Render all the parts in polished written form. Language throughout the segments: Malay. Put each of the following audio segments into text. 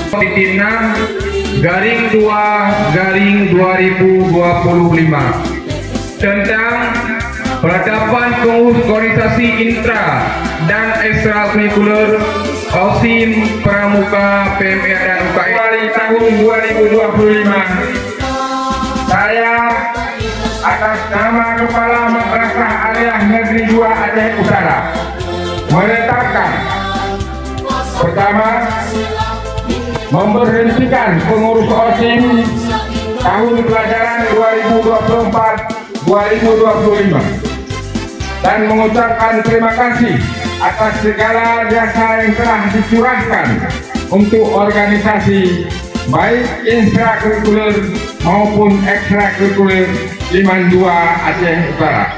Titina-2/2025 tentang penetapan pengurus organisasi intra dan ekstrakurikuler OSIM Pramuka PMR dan UKM tahun 2025. Saya atas nama Kepala Madrasah Aliyah Negeri 2 Aceh Utara menetapkan: pertama, memberhentikan pengurus OSIM tahun pelajaran 2024-2025 dan mengucapkan terima kasih atas segala jasa yang telah dicurahkan untuk organisasi baik intrakurikuler maupun ekstrakurikuler Liman 2 Aceh Utara.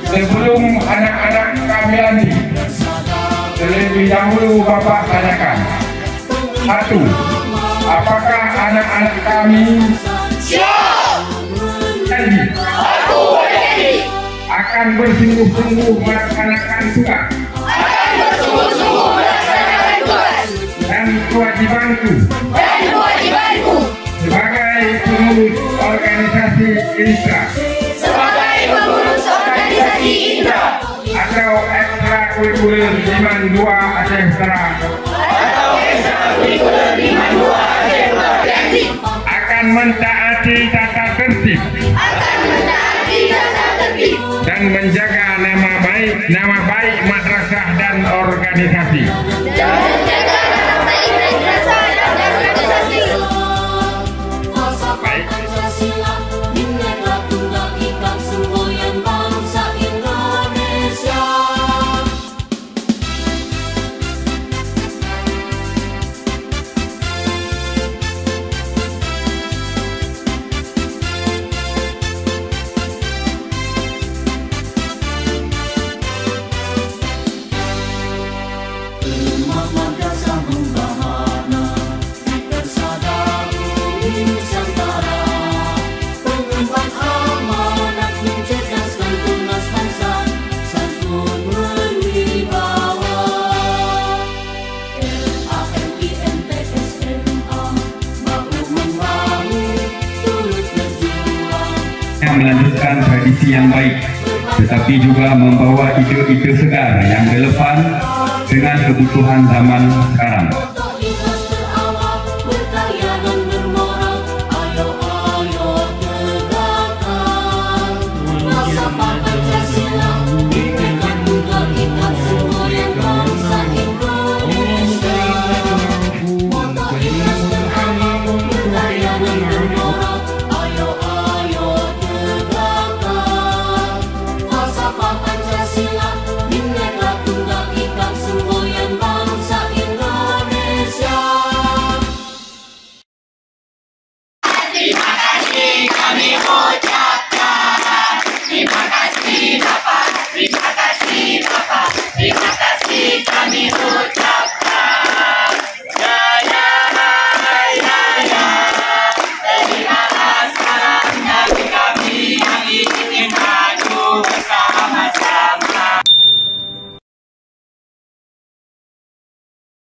Sebelum anak-anak kami lanjut, terlebih dahulu Bapak tanyakan: 1. Apakah anak-anak kami siap? Janji. Aku berjanji akan bersungguh-sungguh melaksanakan tugas. Dan kewajibanku sebagai pengurus organisasi intra. Atau ekstrakurikuler Liman 2 Aceh Utara. Akan mentaati tata tertib. Dan menjaga nama baik madrasah dan organisasi. Melanjutkan tradisi yang baik, tetapi juga membawa ide-ide segar yang relevan dengan kebutuhan zaman sekarang.